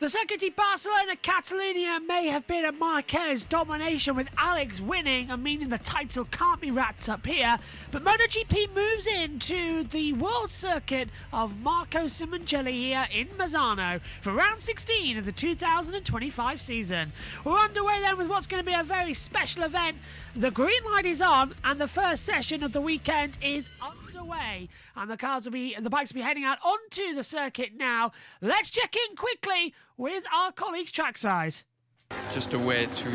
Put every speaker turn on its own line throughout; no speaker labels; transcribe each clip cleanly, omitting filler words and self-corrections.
The Circuit de Barcelona Catalunya may have been a Marquez domination with Alex winning and meaning the title can't be wrapped up here, but MotoGP moves into the World Circuit of Marco Simoncelli here in Mazzano for round 16 of the 2025 season. We're underway then with what's going to be a very special event. The green light is on and the first session of the weekend is underway, and the bikes will be heading out onto the circuit now. Let's check in quickly with our colleagues trackside.
Just a way to,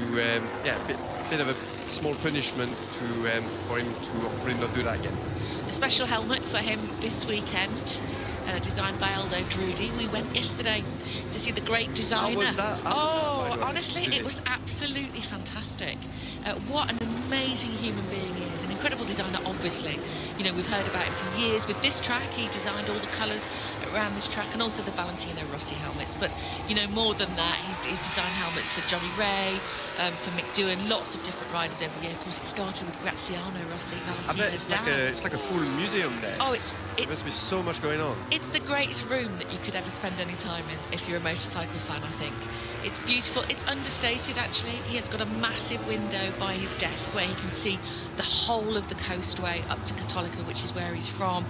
bit of a small punishment for him not do that again.
A special helmet for him this weekend, designed by Aldo Drudi. We went yesterday to see the great designer.
How was that?
Honestly, it was absolutely fantastic. What an amazing human being he is, an incredible designer, obviously. You know, we've heard about him for years. With this track, he designed all the colours around this track and also the Valentino Rossi helmets. But, you know, more than that, he's designed helmets for Johnny Ray, for Mick Doohan, lots of different riders every year. Of course, it started with Graziano Rossi, Valentino's dad.
It's like a full museum there.
Oh,
there must be so much going on.
It's the greatest room that you could ever spend any time in if you're a motorcycle fan, I think. It's beautiful. It's understated, actually. He has got a massive window by his desk where he can see the whole of the coastway up to Cattolica, which is where he's from.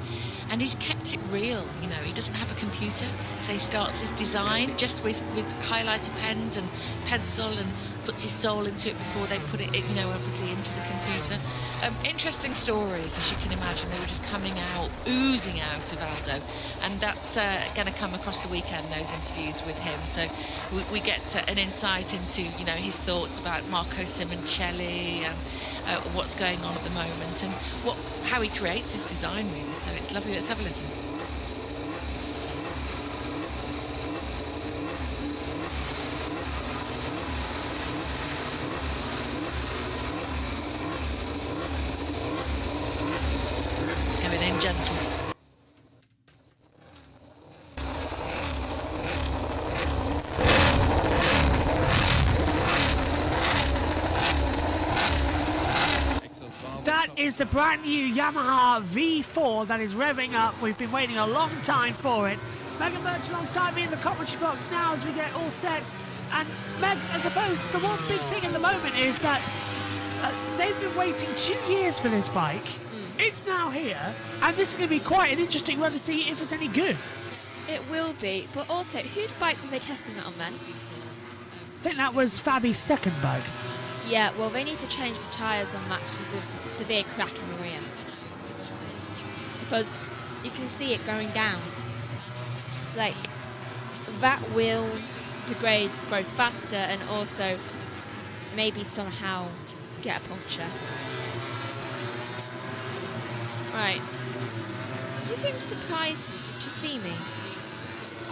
And he's kept it real, you know. He doesn't have a computer, so he starts his design just with highlighter pens and pencil and puts his soul into it before they put it, you know, obviously into the computer. Interesting stories, as you can imagine. They were just coming out, oozing out of Aldo, and that's going to come across the weekend, those interviews with him. So we get an insight into, you know, his thoughts about Marco Simoncelli and what's going on at the moment and how he creates his design, really. So it's lovely. Let's have a listen. Gentle.
That is the brand new Yamaha V4 that is revving up. We've been waiting a long time for it. Megan Birch alongside me in the commentary box now as we get all set. And Megs, I suppose the one big thing at the moment is that they've been waiting 2 years for this bike. It's now here, and this is going to be quite an interesting one to see if it's any good.
It will be, but also, whose bike were they testing it on then?
I think that was Fabi's second bike.
Yeah, well, they need to change the tyres on that because of severe crack in the rear. Because you can see it going down. It's like, that will degrade both faster and also maybe somehow get a puncture. Right. You seem surprised to see me.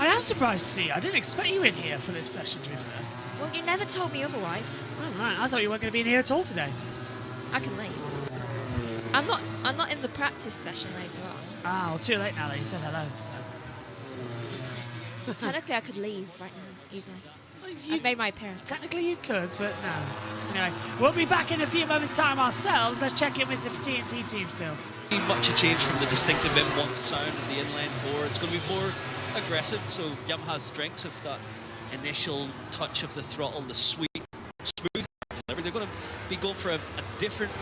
I am surprised to see you. I didn't expect you in here for this session, to be fair.
Well, you never told me otherwise.
Oh, right. I thought you weren't going to be in here at all today.
I can leave. I'm not in the practice session later on.
Ah, well, too late now that you said hello. So.
Technically, I could leave right now, easily. I've made my appearance.
Technically you could, but no. Anyway, we'll be back in a few moments' time ourselves. Let's check in with the TNT team still.
Much a change from the distinctive M1 sound of the inline four. It's going to be more aggressive, so Yamaha's strengths have that initial touch of the throttle, the sweet, smooth delivery. They're going to be going for a different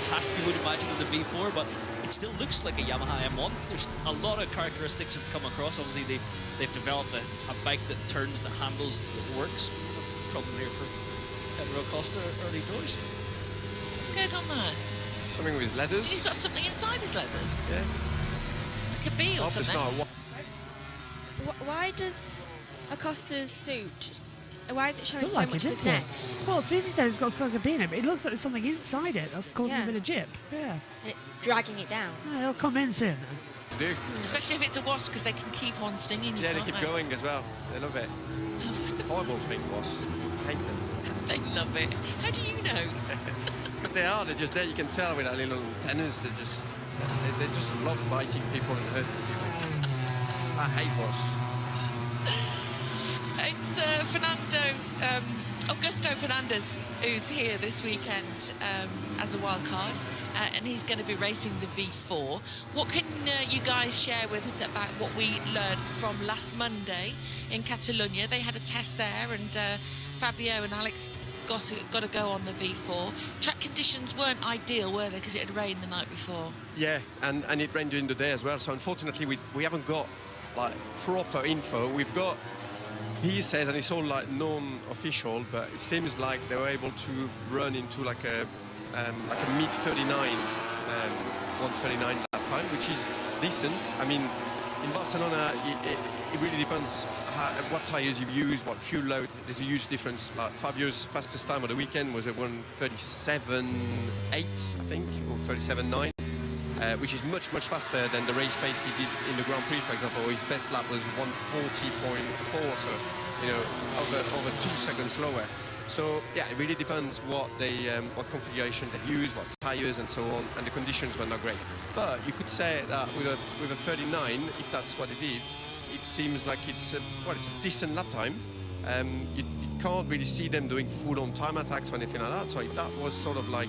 attack, you would imagine, with the V4, but it still looks like a Yamaha M1. There's a lot of characteristics have come across. Obviously, they've developed a bike that turns, that handles, that works. Problem here for Pedro Acosta early doors.
What's going on there?
Something with his leathers.
He's got something inside his leathers.
Yeah.
Like a bee or something.
Why does Acosta's suit? Why is it showing so
like
much
it,
of his neck?
Well, Susie says it's got something to be in it, but it looks like there's something inside it that's causing a bit of jip. Yeah.
And it's dragging it down.
Yeah, it'll come in soon.
Especially if it's a wasp, because they can keep on stinging you.
Yeah, they keep going as well. They love it. Horrible thing, wasps. Hate them.
They love it. How do you know?
But they are. They're just there. You can tell with that little antennas. They just love biting people and hurting people. I hate wasps.
It's Augusto Fernandez who's here this weekend as a wild card, and he's going to be racing the V4. What can you guys share with us about what we learned from last Monday in Catalonia? They had a test there, and Fabio and Alex got to go on the V4. Track conditions weren't ideal, were they? Because it had rained the night before.
Yeah, and it rained during the day as well. So unfortunately, we haven't got like proper info. We've got, he says, and it's all like non-official, but it seems like they were able to run into like a mid 39, 139 that time, which is decent. I mean, in Barcelona, it really depends what tires you've used, what fuel load. There's a huge difference. Like Fabio's fastest time of the weekend was a 137.8, I think, or 37.9, which is much faster than the race pace he did in the Grand Prix, for example. His best lap was 140.4, so over 2 seconds slower. So yeah, it really depends what configuration they use, what tires and so on, and the conditions were not great. But you could say that with a 39, if that's what it is, it seems like it's a decent lap time. You can't really see them doing full-on time attacks or anything like that. So if that was sort of like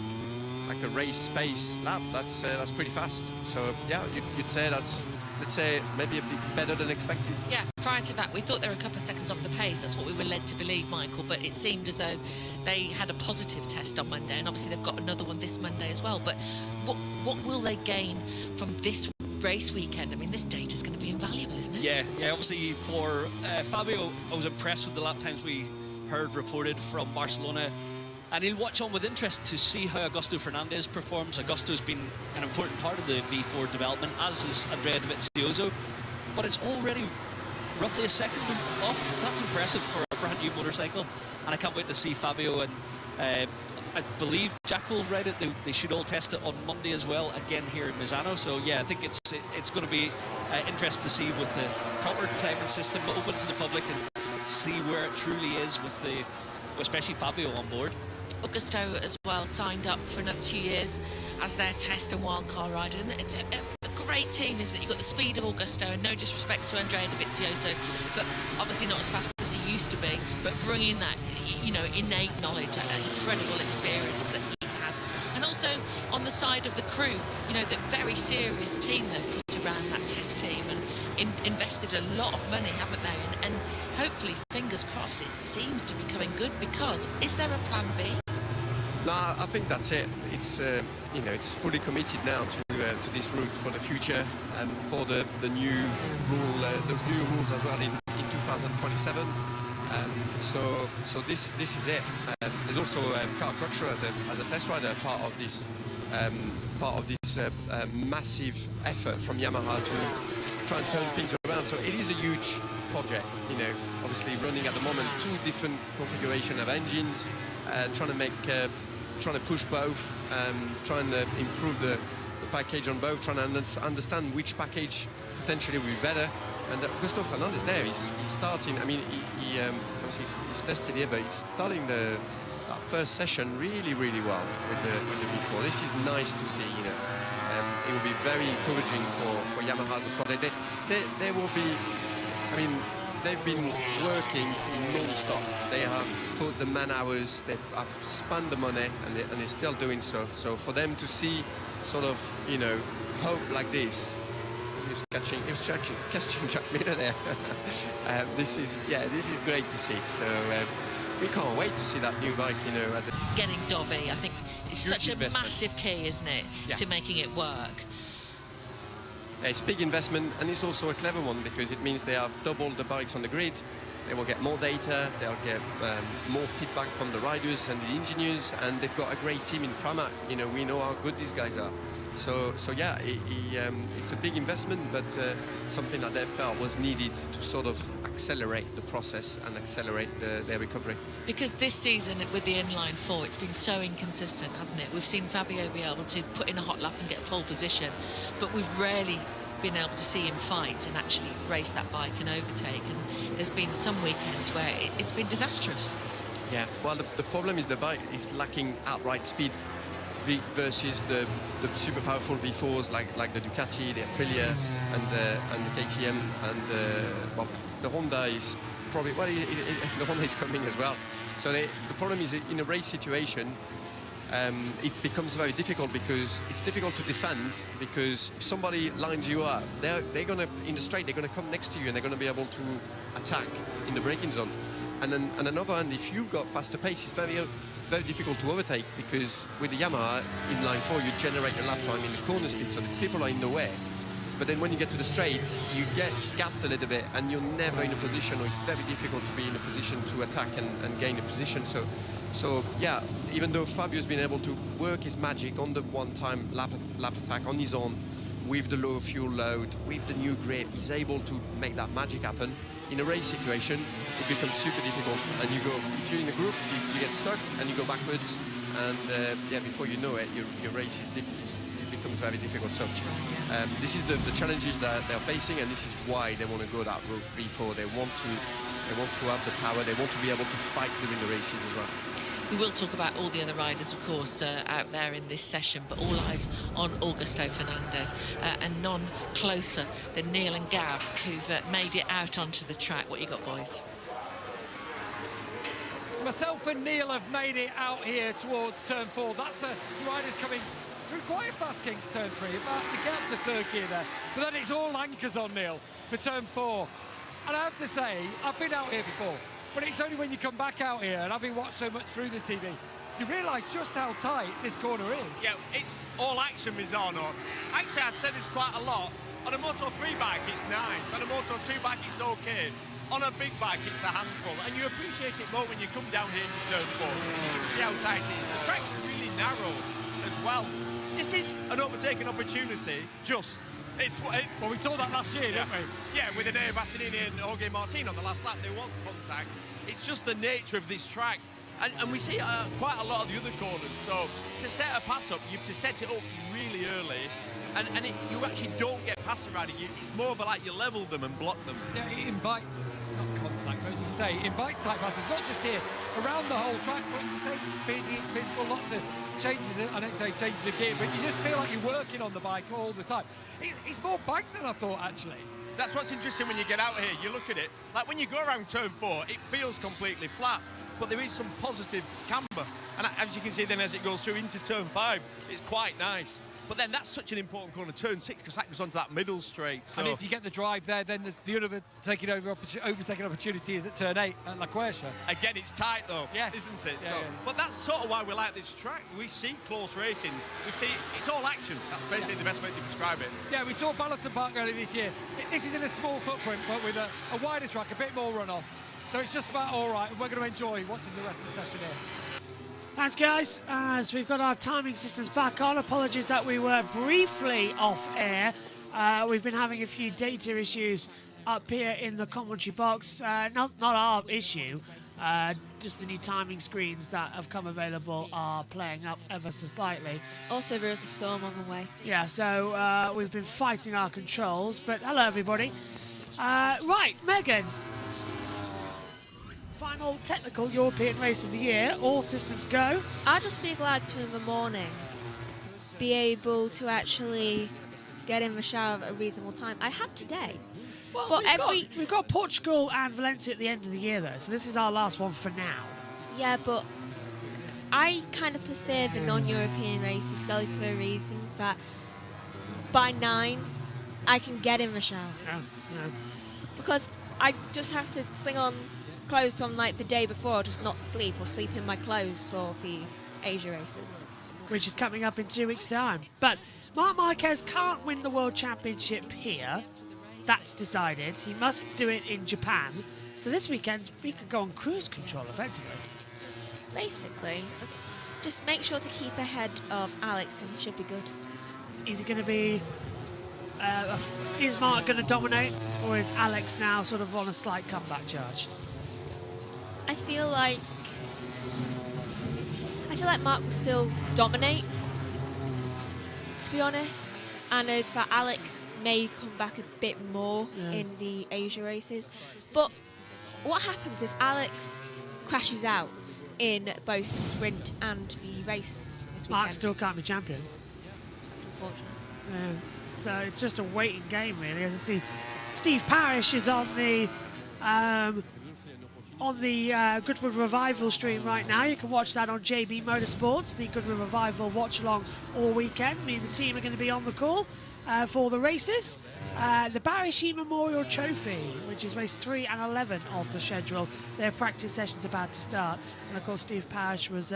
a race pace lap, that's pretty fast. So yeah, you'd say that's, let's say, maybe a bit better than expected.
Yeah, prior to that, we thought they were a couple of seconds off the pace. That's what we were led to believe, Michael. But it seemed as though they had a positive test on Monday, and obviously they've got another one this Monday as well. But what will they gain from this race weekend? I mean, this data is going to be invaluable, isn't it?
Yeah. Obviously, for Fabio, I was impressed with the lap times we heard reported from Barcelona. And he'll watch on with interest to see how Augusto Fernandez performs. Augusto's been an important part of the V4 development, as is Andrea Dovizioso. But it's already roughly a second off. That's impressive for a brand new motorcycle. And I can't wait to see Fabio. And I believe Jack will ride it. They should all test it on Monday as well, again here in Misano. So yeah, I think it's going to be interesting to see with the proper timing system open to the public and see where it truly is with especially Fabio on board.
Augusto as well signed up for another 2 years as their test and wildcard rider. And it's a great team, isn't it? You've got the speed of Augusto, and no disrespect to Andrea Dovizioso, but obviously not as fast as he used to be, but bringing that, innate knowledge, that incredible experience that he has. And also on the side of the crew, the very serious team they've put around that test team and invested a lot of money, haven't they? And hopefully, fingers crossed, it seems to be coming good, because is there a plan B?
No, I think that's it. It's it's fully committed now to this route for the future and for the new rule, the new rules as well in 2027. So this is it. There's also Carl Crutcher as a test rider, part of this massive effort from Yamaha to try and turn things around. So it is a huge project. Obviously running at the moment 2 different configuration of engines, trying to push both, trying to improve the package on both, trying to understand which package potentially will be better. And Augusto Fernandez there, he's starting. I mean, he obviously he's tested here, but he's starting the first session really well with the V4. This is nice to see. It will be very encouraging for Yamaha as a project. They will be. I mean, they've been working non-stop. They have put the man hours, they have spent the money, and they're still doing so. So for them to see sort of, hope like this, he was catching Jack Miller there. This is great to see. So we can't wait to see that new bike, at the...
Getting Dobby, I think, is such a massive key, isn't it, to making it work.
It's a big investment, and it's also a clever one, because it means they have doubled the bikes on the grid. They will get more data, they'll get more feedback from the riders and the engineers, and they've got a great team in Pramac. We know how good these guys are. So yeah, it's a big investment, but something that they felt was needed to sort of accelerate the process and accelerate their recovery.
Because this season with the inline 4, it's been so inconsistent, hasn't it? We've seen Fabio be able to put in a hot lap and get a pole position, but we've rarely been able to see him fight and actually race that bike and overtake. And there's been some weekends where it's been disastrous.
Yeah, well, the problem is the bike is lacking outright speed versus the super powerful V4s like the Ducati, the Aprilia, and the KTM, and the Honda is probably, the Honda is coming as well. So the problem is in a race situation, it becomes very difficult because it's difficult to defend, because if somebody lines you up, they're gonna, in the straight, they're gonna come next to you and they're gonna be able to attack in the braking zone. And then on another hand, if you've got faster pace, it's very difficult to overtake, because with the Yamaha in line 4, you generate your lap time in the corner speed, so the people are in the way. But then when you get to the straight, you get gapped a little bit and you're never in a position, or it's very difficult to be in a position to attack and gain a position. So yeah, even though Fabio's been able to work his magic on the one-time lap attack on his own, with the low fuel load, with the new grip, he's able to make that magic happen. In a race situation, it becomes super difficult, and you go, if you're in a group, you get stuck and you go backwards, and yeah, before you know it, your race is it becomes very difficult. So this is the challenges that they're facing, and this is why they want to go that route V4. They want to have the power. They want to be able to fight during the races as well.
We will talk about all the other riders, of course, out there in this session, but all eyes on Augusto Fernandez, and none closer than Neil and Gav, who've made it out onto the track. What you got, boys?
Myself and Neil have made it out here towards turn 4. That's the riders coming through quite a fast kick turn 3, about the gap to third gear there. But then it's all anchors on, Neil, for turn 4. And I have to say, I've been out here before, but it's only when you come back out here, and having watched so much through the TV, you realise just how tight this corner is.
Yeah, it's all action, Mizzano. Actually, I've said this quite a lot. On a Moto 3 bike, it's nice. On a Moto 2 bike, it's okay. On a big bike, it's a handful. And you appreciate it more when you come down here to turn 4. You can see how tight it is. The track's really narrow as well. This is an overtaking opportunity, well,
we saw that last year, didn't we?
Yeah, with Enea Bastianini and Jorge Martin on the last lap, there was contact. It's just the nature of this track. And we see quite a lot of the other corners. So to set a pass up, you have to set it up really early. And you actually don't get past the rider. It's more of a, like, you level them and block them.
Yeah, it invites, not contact, but as you say, it invites tight passes, not just here, around the whole track. But you say it's busy, it's physical, lots of changes. I don't say changes of gear, but you just feel like you're working on the bike all the time. It's more banked than I thought, actually.
That's what's interesting when you get out here. You look at it, like when you go around turn 4, it feels completely flat, but there is some positive camber. And as you can see then, as it goes through into turn 5, it's quite nice. But then that's such an important corner, turn 6, because that goes onto that middle straight. So.
And if you get the drive there, then there's the overtaking opportunity is at turn 8 at La Quercia.
Again, it's tight though,
yeah,
isn't it?
Yeah,
so,
yeah.
But that's sort of why we like this track. We see close racing. We see it's all action. That's basically the best way to describe it.
Yeah, we saw Ballerton Park earlier this year. This is in a small footprint, but with a wider track, a bit more runoff. So it's just about all right. We're going to enjoy watching the rest of the session here.
Thanks, guys. As we've got our timing systems back on, apologies that we were briefly off air. We've been having a few data issues up here in the commentary box. Not our issue, just the new timing screens that have come available are playing up ever so slightly.
Also, there is a storm on the way.
Yeah, so we've been fighting our controls, but hello, everybody. Right, Megan. Final technical European race of the year. All systems go.
I'd just be glad to, in the morning, be able to actually get in the shower at a reasonable time. I have today.
Well,
but
we've got Portugal and Valencia at the end of the year, though, so this is our last one for now.
Yeah, but I kind of prefer the non-European races solely for a reason that by 9, I can get in the shower.
No.
Because I just have to thing on clothes from like the day before, just not sleep or sleep in my clothes for the Asia races.
Which is coming up in 2 weeks' time. But Marc Marquez can't win the World Championship here. That's decided. He must do it in Japan. So this weekend, we could go on cruise control, effectively.
Basically, just make sure to keep ahead of Alex and he should be good.
Is he going to be... is Marc going to dominate, or is Alex now sort of on a slight comeback charge?
I feel like Marc will still dominate, to be honest. And that Alex may come back a bit more in the Asia races. But what happens if Alex crashes out in both the sprint and the race this weekend?
Marc still can't be champion.
It's unfortunate.
Yeah. So it's just a waiting game, really. As I see, Steve Parrish is on the on the Goodwood Revival stream right now. You can watch that on JB Motorsports, the Goodwood Revival watch-along all weekend. Me and the team are going to be on the call for the races. The Barry Sheen Memorial Trophy, which is race 3 and 11 of the schedule. Their practice session's about to start. And of course, Steve Parrish was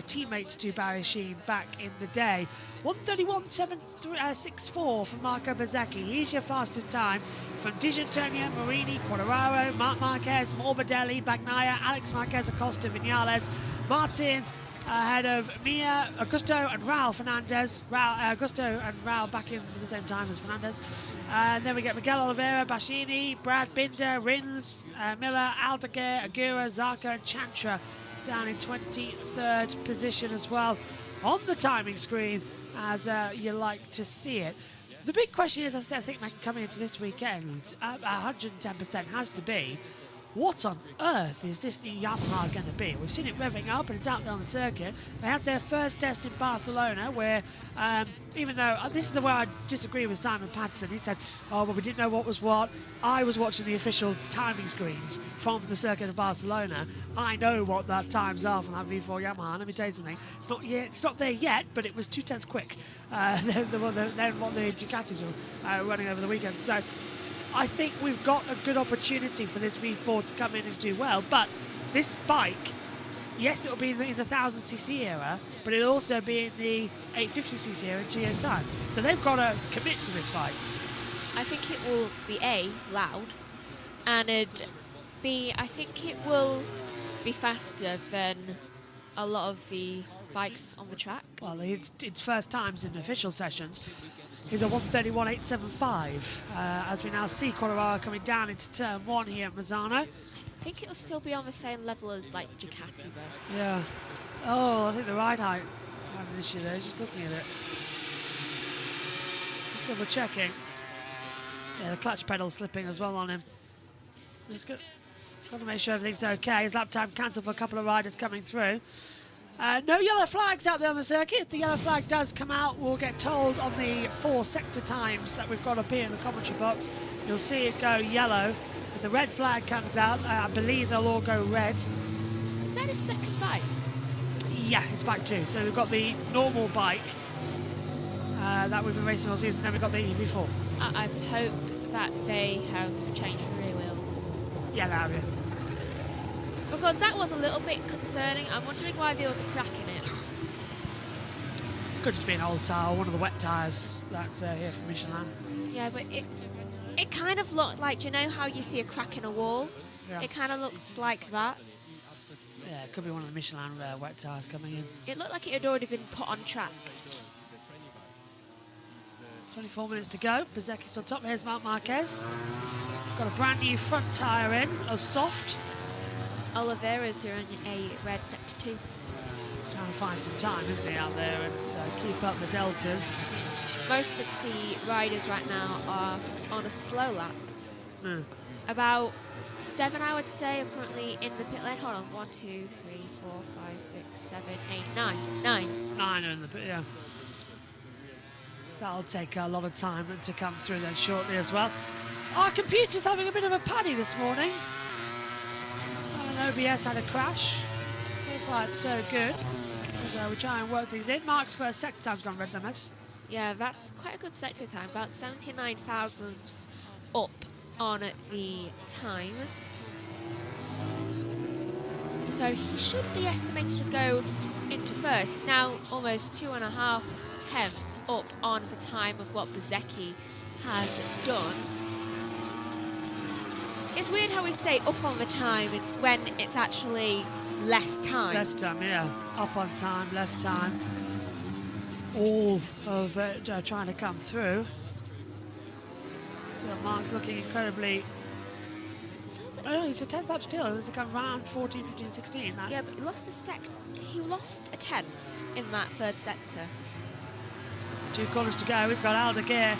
teammates to Barry Sheen back in the day. 1:31.64 from Marco Bezzecchi. He's your fastest time from Di Giannantonio, Marini, Quartararo, Marc Marquez, Morbidelli, Bagnaia, Alex Marquez, Acosta, Vinales, Martin ahead of Mia, Augusto and Raul Fernandez. Augusto and Raul back in at the same time as Fernandez. And then we get Miguel Oliveira, Baschini, Brad Binder, Rins, Miller, Aldeguer, Aguirre, Zarco and Chantra down in 23rd position as well on the timing screen, as you like to see it. The big question is, I think coming into this weekend, 110% has to be, what on earth is this new Yamaha going to be? We've seen it revving up and it's out there on the circuit. They had their first test in Barcelona where, even though, this is the way I disagree with Simon Patterson. He said, oh, well, we didn't know what was what. I was watching the official timing screens from the circuit of Barcelona. I know what that times are from that V4 Yamaha. Let me tell you something. It's not there yet, but it was 2/10 quick than what the Ducatis were running over the weekend. So I think we've got a good opportunity for this V4 to come in and do well. But this bike, yes, it'll be in the 1000cc era, but it'll also be in the 850cc era in 2 years' time. So they've got to commit to this bike.
I think it will be A, loud, and B, I think it will be faster than a lot of the bikes on the track.
Well, it's first times in official sessions. He's a 1:31.875 as we now see Quartararo coming down into turn 1 here at Mazzano.
I think it'll still be on the same level as like Ducati though.
Yeah. Oh, I think the ride height having an issue there. Just looking at it. Just double checking. Yeah, the clutch pedal slipping as well on him. Just got to make sure everything's okay. His lap time cancelled for a couple of riders coming through. No yellow flags out there on the circuit. If the yellow flag does come out, we'll get told on the 4 sector times that we've got up here in the commentary box. You'll see it go yellow. If the red flag comes out, I believe they'll all go red.
Is that his second bike?
Yeah, it's bike 2. So we've got the normal bike that we've been racing all season, then we've got the EV4.
I hope that they have changed the rear wheels.
Yeah, they have, yeah.
Because that was a little bit concerning. I'm wondering why there was a crack in it.
Could just be an old tyre, one of the wet tyres that's here from Michelin.
Yeah, but it kind of looked like, do you know how you see a crack in a wall?
Yeah.
It kind of looks like that.
Yeah, it could be one of the Michelin wet tyres coming in.
It looked like it had already been put on track.
24 minutes to go. Bezzecchi's on top. Here's Marc Marquez. Got a brand new front tyre in of soft.
Oliveira's doing a red sector 2.
Trying to find some time, isn't he, out there and keep up the deltas.
Most of the riders right now are on a slow lap. About 7, I would say, are currently in the pit lane. Hold on. 1, 2, 3, 4, 5, 6, 7, 8, 9. 9.
9 are in the pit, yeah. That'll take a lot of time to come through then shortly as well. Our computer's having a bit of a paddy this morning. OBS had a crash. So far it's so good. As we try and work things in. Mark's first sector time's gone red, then, mate.
Yeah, that's quite a good sector time. About 79 thousandths up on the times. So he should be estimated to go into first. He's now almost 2.5 tenths up on the time of what Bezzecchi has done. It's weird how we say up on the time when it's actually less time.
Less time, yeah. Up on time, less time. All of it trying to come through. So Mark's looking incredibly... Oh, no, he's a 10th up still. It was come round 14, 15, 16.
Yeah, but he lost he lost a 10th in that third sector.
2 corners to go. He's got Aldeguer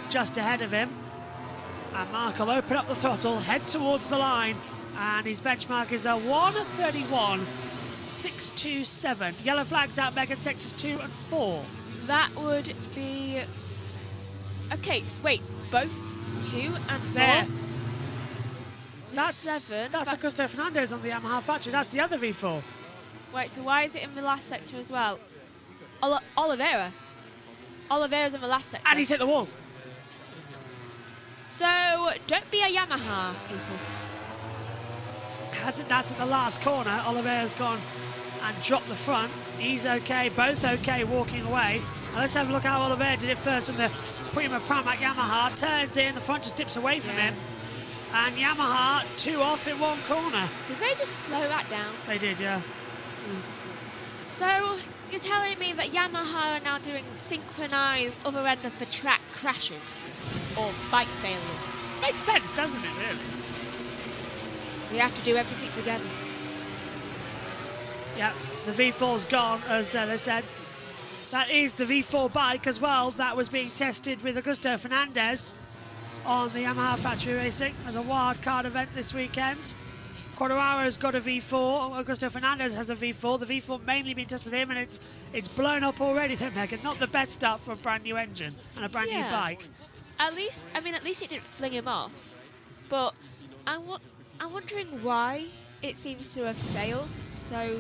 just ahead of him. And Mark will open up the throttle, head towards the line, and his benchmark is a 1:31.627. Yellow flags out back in sectors 2 and 4.
That would be... Okay, wait, both 2 and 4?
There. That's
7.
That's Augusto Fernandez on the Yamaha factory. That's the other V4.
Wait, so why is it in the last sector as well? Oliveira. Oliveira's in the last sector.
And he's hit the wall.
So, don't be a Yamaha, people.
That's at the last corner. Oliveira's gone and dropped the front. He's okay, both okay walking away. And let's have a look how Oliveira did it first on the Prima Pramac Yamaha. Turns in, the front just dips away from him. And Yamaha 2 off in one corner.
Did they just slow that down?
They did, yeah.
So, you're telling me that Yamaha are now doing synchronised other end of the track crashes? Or bike failures?
Makes sense, doesn't it, really?
We have to do everything together.
Yeah, the V4's gone, as they said. That is the V4 bike as well. That was being tested with Augusto Fernandez on the Yamaha Factory Racing as a wild card event this weekend. Quartararo's got a V4. Augusto Fernandez has a V4. The V4 mainly been tested with him, and it's blown up already, then, Megan. Not the best start for a brand new engine and a brand new bike.
At least it didn't fling him off. But I'm wondering why it seems to have failed so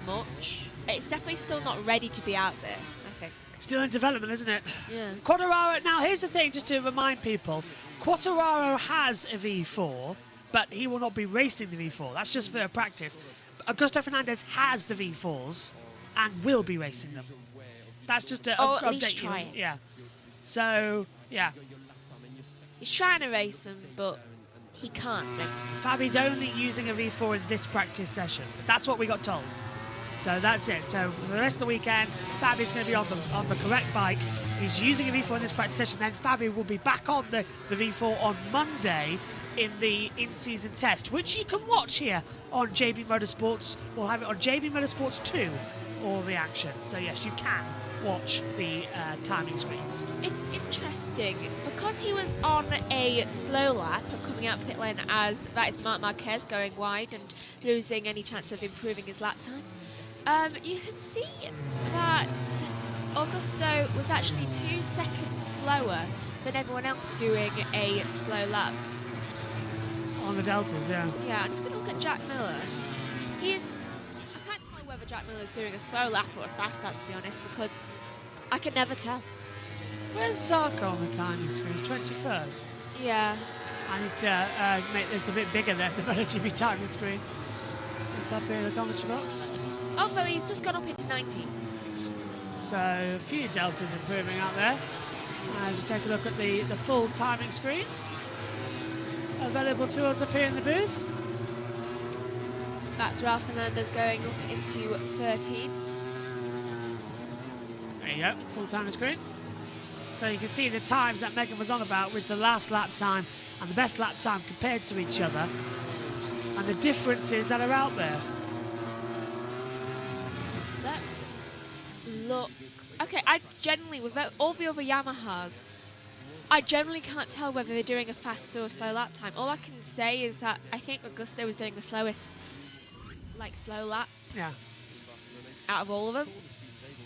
much. It's definitely still not ready to be out there, I think.
Still in development, isn't it?
Yeah.
Quartararo, now here's the thing, just to remind people, Quartararo has a V4, but he will not be racing the V4. That's just for practice. Augusto Fernandez has the V4s and will be racing them. That's just to
at
update
least
you.
try it.
Yeah. So, yeah.
He's trying to race them, but he can't race them.
Fabi's only using a V4 in this practice session. That's what we got told. So that's it. So for the rest of the weekend, Fabi's going to be on the correct bike. He's using a V4 in this practice session. Then Fabi will be back on the V4 on Monday in the in-season test, which you can watch here on JB Motorsports. We'll have it on JB Motorsports 2, all the action. So yes, you can watch the timing screens.
It's interesting because he was on a slow lap coming out of pit lane as that is Marc Marquez going wide and losing any chance of improving his lap time. You can see that Augusto was actually 2 seconds slower than everyone else doing a slow lap.
On the deltas, yeah.
Yeah, I'm just going to look at Jack Miller. I can't tell whether Jack Miller is doing a slow lap or a fast lap, to be honest, because I can never tell.
Where's Zarko on the timing screen? It's 21st.
Yeah.
I need to make this a bit bigger than the MotoGP timing screen. It's up here in the commentary box.
Although he's just gone up into 19.
So a few deltas improving out there. As you take a look at the full timing screens available to us up here in the booth.
That's Ralph Fernandez going up into 13.
There you go, full timing screen. So you can see the times that Megan was on about with the last lap time and the best lap time compared to each other and the differences that are out there.
Let's look. Okay, I generally, with all the other Yamahas, I generally can't tell whether they're doing a fast or a slow lap time. All I can say is that I think Augusto was doing the slowest, slow lap.
Yeah.
Out of all of them.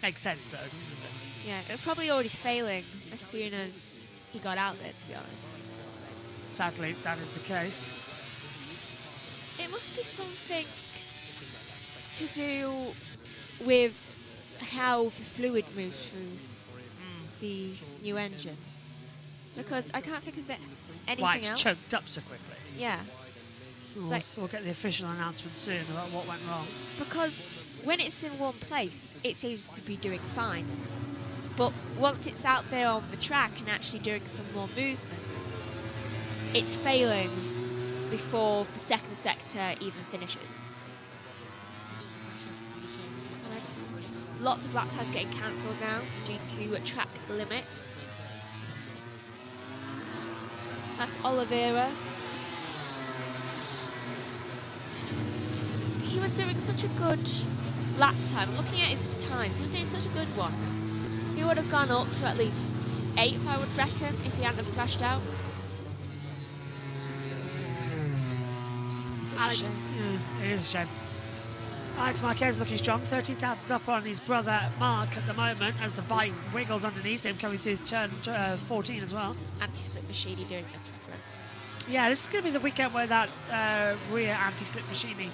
Makes sense though, doesn't it?
Yeah, it was probably already failing as soon as he got out there, to be honest.
Sadly, that is the case.
It must be something to do with how the fluid moves through the new engine. Because I can't think of anything
Why it's
else.
choked up so quickly.
Yeah.
We'll get the official announcement soon about what went wrong.
Because when it's in one place, it seems to be doing fine. But once it's out there on the track and actually doing some more movement, it's failing before the second sector even finishes. And lots of lap times getting cancelled now due to track limits. That's Oliveira. He was doing such a good lap time. Looking at his times, he was doing such a good one. He would have gone up to at least 8th, I would reckon, if he hadn't have crashed out.
Alex, yeah, it is a shame. Alex Marquez looking strong, 13,000's up on his brother Mark at the moment as the bike wiggles underneath him, coming through turn 14 as well.
Anti-slip machine doing this for him.
Yeah, this is going to be the weekend where that rear anti-slip machining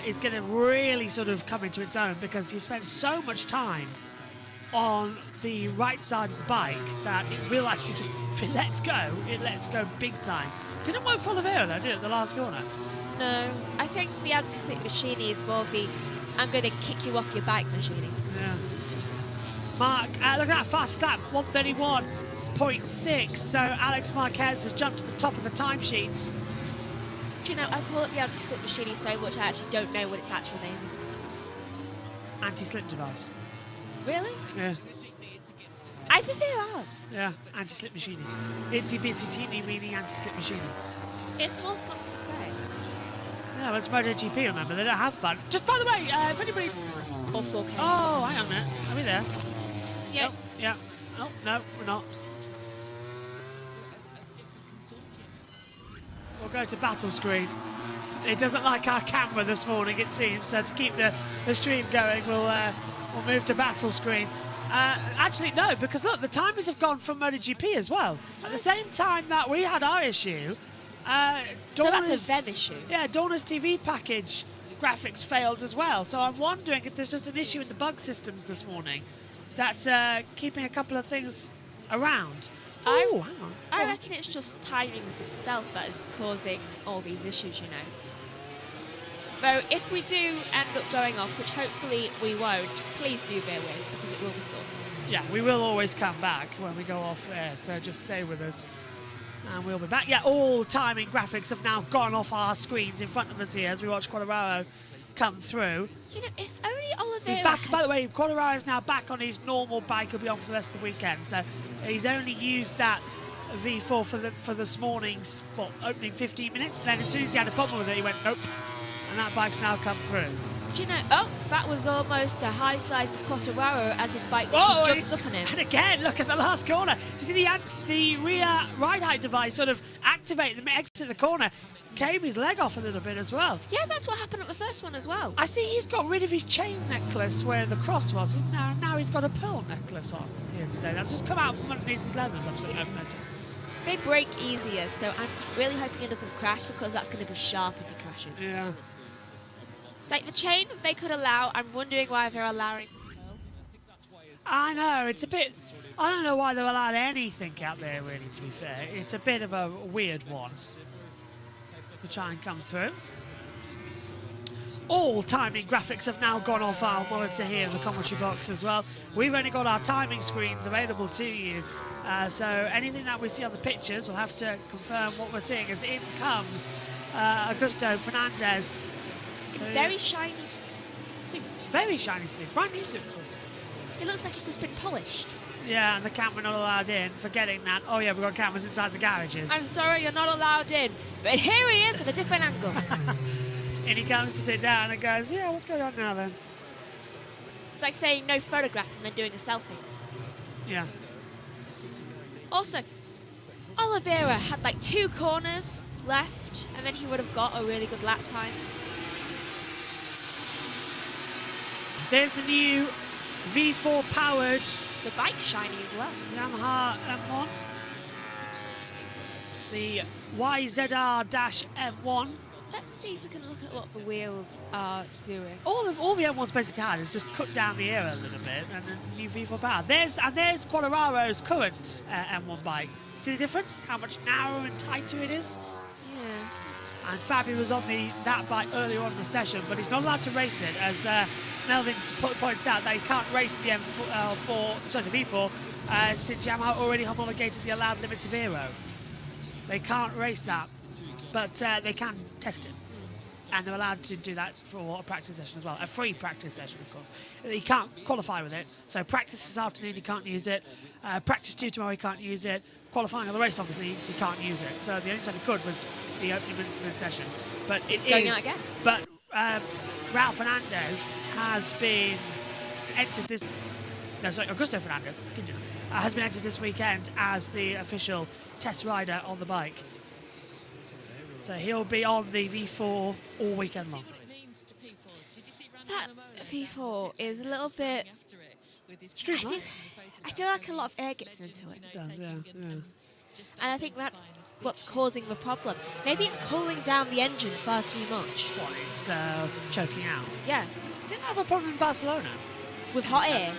is going to really sort of come into its own, because you spend so much time on the right side of the bike that it will actually just, if it lets go big time. Didn't work for Oliveira though, did it, the last corner?
No, I think the anti-slip machining is more the I'm going to kick you off your bike machining.
Yeah. Mark, look at that fast lap, 1:31.6. So Alex Marquez has jumped to the top of the timesheets.
Do you know, I call it the anti-slip machining so much I actually don't know what its actual name is.
Anti-slip device.
Really?
Yeah.
I think it was.
Yeah, anti-slip machining. Itsy bitsy teeny meaning anti-slip machining.
It's more fun to say.
Yeah, well, it's MotoGP, remember, they don't have fun. Just by the way, if anybody...
Or 4K.
Oh, hang on a minute. Are we there?
Yeah.
Oh, yeah. Oh, no, we're not. We'll go to battle screen. It doesn't like our camera this morning, it seems, so to keep the stream going, we'll move to battle screen. Actually, no, because look, the timers have gone from MotoGP as well. At the same time that we had our issue,
so that's a them issue.
Yeah, Dorna's TV package graphics failed as well. So I'm wondering if there's just an issue with the bug systems this morning that's keeping a couple of things around. Oh, hang on.
I reckon it's just timings itself that is causing all these issues, you know. Though, if we do end up going off, which hopefully we won't, please do bear with, because it will be sorted.
Yeah, we will always come back when we go off air, so just stay with us. And we'll be back. Yeah, all timing graphics have now gone off our screens in front of us here as we watch Quadraro come through.
You know, if only Oliveira...
He's back, by the way, Quadraro is now back on his normal bike. He'll be on for the rest of the weekend. So he's only used that V4 for this morning's, opening 15 minutes. Then as soon as he had a problem with it, he went, nope. And that bike's now come through.
Do you know, that was almost a high side for Quadraro as his bike jumps up on him.
And again, look at the last corner. Do you see the rear ride height device sort of activate and exit the corner? Came his leg off a little bit as well.
Yeah, that's what happened at the first one as well.
I see he's got rid of his chain necklace where the cross was. Now he's got a pearl necklace on here today. That's just come out from underneath his leathers, I've noticed.
They break easier, so I'm really hoping it doesn't crash, because that's going to be sharp if he crashes.
Yeah.
Like the chain they could allow, I'm wondering why they're allowing pearl.
I know, it's a bit... I don't know why they're allowed anything out there, really, to be fair. It's a bit of a weird one to try and come through. All timing graphics have now gone off our monitor here in the commentary box as well. We've only got our timing screens available to you. So anything that we see on the pictures, we'll have to confirm what we're seeing as in comes Augusto Fernandez.
Very shiny suit.
Very shiny suit. Brand new suit, of course.
It looks like it's just been polished.
Yeah, and the camera not allowed in. Forgetting that. Oh, yeah, we've got cameras inside the garages.
I'm sorry, you're not allowed in. But here he is at a different angle.
And he comes to sit down and goes, yeah, what's going on now then?
It's like saying no photograph and then doing a selfie.
Yeah.
Also, Oliveira had like 2 corners left, and then he would have got a really good lap time.
There's the new V4 powered,
The bike's shiny as well.
Yamaha M1. The YZR-M1.
Let's see if we can look at what the wheels are doing.
All the M1's basically had is just cut down the air a little bit, and then new V4 power. There's Quadraro's current M1 bike. See the difference? How much narrower and tighter it is?
Yeah.
And Fabi was on that bike earlier on in the session, but he's not allowed to race it, as Melvin points out that he can't race the V4 since Yamaha already homologated the allowed limits of aero. They can't race that, but they can test it. And they're allowed to do that for a practice session as well. A free practice session, of course. He can't qualify with it. So practice this afternoon, he can't use it. Practice 2 tomorrow, he can't use it. Qualifying on the race, obviously, he can't use it. So the only time he could was the opening minutes of this session. But it's
going out again.
But Raul Fernandez has been entered this... No, sorry, Augusto Fernandez has been entered this weekend as the official test rider on the bike. So he'll be on the V4 all weekend long.
That V4 is a little bit...
Streamlined.
I feel like a lot of air gets into it.
It does, yeah.
And I think that's what's causing the problem. Maybe it's cooling down the engine far too much.
What, it's choking out?
Yeah,
Didn't have a problem in Barcelona.
with hot air.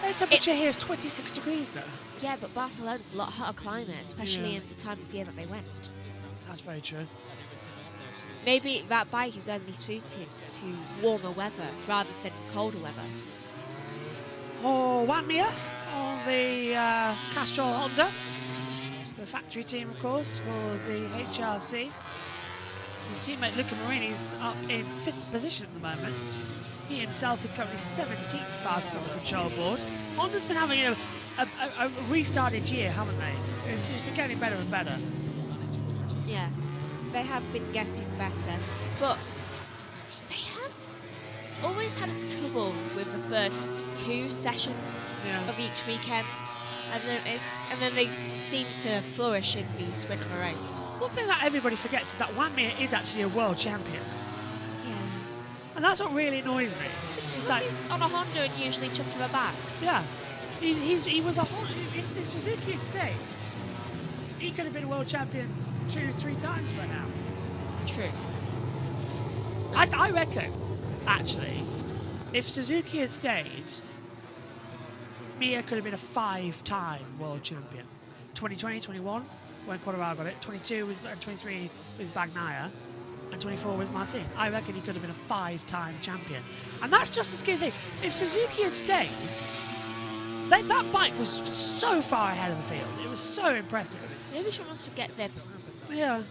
The temperature here is 26 degrees, though.
Yeah, but Barcelona's a lot hotter climate, especially
Yeah.
in the time of year that they went.
That's very true.
Maybe that bike is only suited to warmer weather rather than colder weather.
Oh, Wanmia on the Castrol Honda. The factory team, of course, for the HRC. His teammate Luca Marini's up in 5th position at the moment. He himself is currently 17th fastest on the control board. Honda's been having a restarted year, haven't they? It's been getting better and better.
Yeah, they have been getting better, but they have always had trouble with the first 2 sessions
Yeah.
of each weekend, and then they seem to flourish in the sprint of a race.
One thing that everybody forgets is that Wanmia is actually a world champion.
Yeah.
And that's what really annoys me. It's like,
He's on a Honda and usually chucked to the back.
yeah, he was a Honda. If the Suzuki had stayed, he could have been world champion 2-3 times by now.
True.
I reckon, actually, if Suzuki had stayed, Mia could have been a 5-time world champion. 2020, 21, when Quadraro got it. 22 and 23 with Bagnaia. And 24 with Martin. I reckon he could have been a 5-time champion. And that's just a scary thing. If Suzuki had stayed, that bike was so far ahead of the field. It was so impressive.
Maybe she wants to get their plans.
Yeah.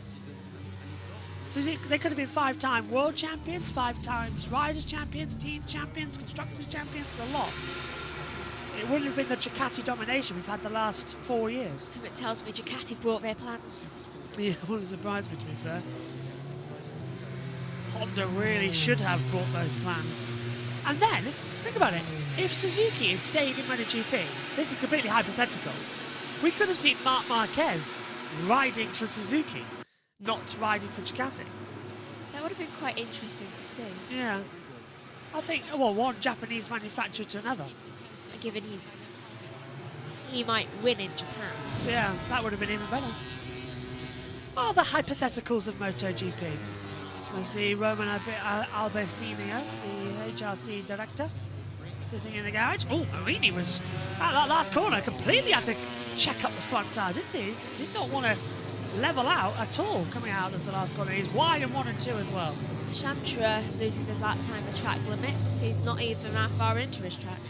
Suzuki, they could have been 5-time world champions, 5 times riders champions, team champions, constructors champions, the lot. It wouldn't have been the Ducati domination we've had the last 4 years.
Something tells me Ducati brought their plans.
Yeah, it wouldn't surprise me, to be fair. Honda really should have brought those plans. And then, think about it, if Suzuki had stayed in MotoGP, this is completely hypothetical, we could have seen Marc Marquez riding for Suzuki, not riding for Ducati.
That would have been quite interesting to see,
Yeah. I think, well, one Japanese manufacturer to another.
given he might win in Japan.
Yeah, that would have been even better. Oh, the hypotheticals of MotoGP. I see Roman Albersinio, the HRC director, sitting in the garage. Oh, Marini was, at that last corner, completely had to check up the front tire, didn't he? He just did not want to level out at all coming out of the last corner. He's wide in 1 and 2 as well.
Chantra loses his lap time at track limits. He's not even that far into his track.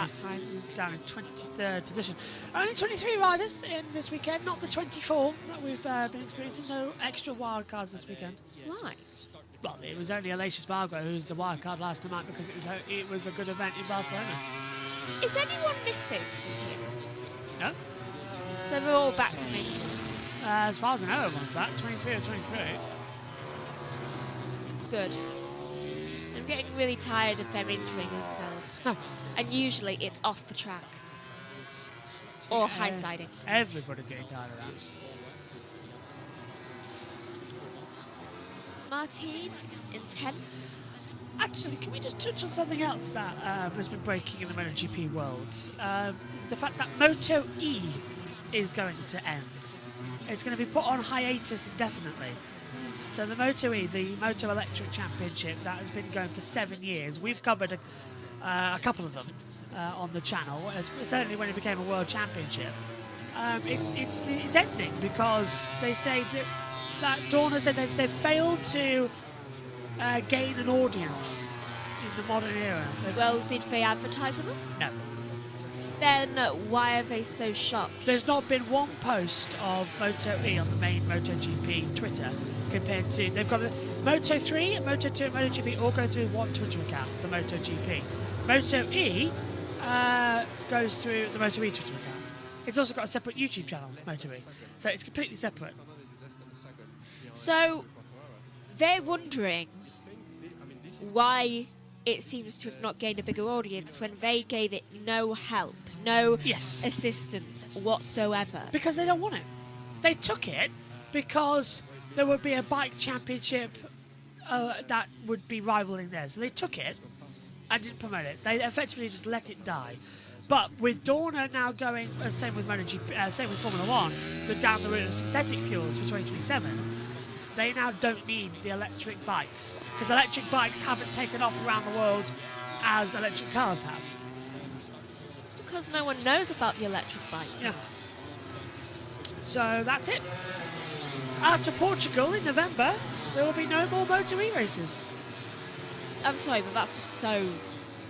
He's down in 23rd position. Only 23 riders in this weekend, not the 24 that we've been experiencing. No extra wildcards this weekend.
Why?
Well, it was only Aleix Spargo who was the wildcard last time out because it was a good event in Barcelona.
Is anyone missing from here?
No?
So they're all back from me.
As far as I know, everyone's back. 23 or 23.
Good. I'm getting really tired of them injuring themselves. And usually it's off the track. Or high siding.
Everybody's getting tired of that.
Martin in 10th.
Actually, can we just touch on something else that has been breaking in the MotoGP world? The fact that Moto E is going to end. It's going to be put on hiatus indefinitely. So the Moto E, the Moto Electric Championship, that has been going for 7 years. We've covered a couple of them on the channel, certainly when it became a world championship. It's ending because they say that Dorna said they've failed to gain an audience in the modern era.
Well, did they advertise enough?
No.
Then why are they so shocked?
There's not been one post of Moto E on the main MotoGP Twitter compared to... They've got Moto 3, Moto 2 and MotoGP all go through one Twitter account, the MotoGP. Moto E goes through the Moto E Twitter account. It's also got a separate YouTube channel, Moto E. So it's completely separate.
So they're wondering why it seems to have not gained a bigger audience when they gave it no help, no assistance whatsoever.
Because they don't want it. They took it because there would be a bike championship that would be rivaling theirs. So they took it and didn't promote it. They effectively just let it die. But with Dorna now going, same with MotoGP, same with Formula 1, but down the route of synthetic fuels for 2027, they now don't need the electric bikes. Because electric bikes haven't taken off around the world as electric cars have.
It's because no one knows about the electric bikes.
Yeah. So that's it. After Portugal in November, there will be no more Moto E races.
I'm sorry, but that's just so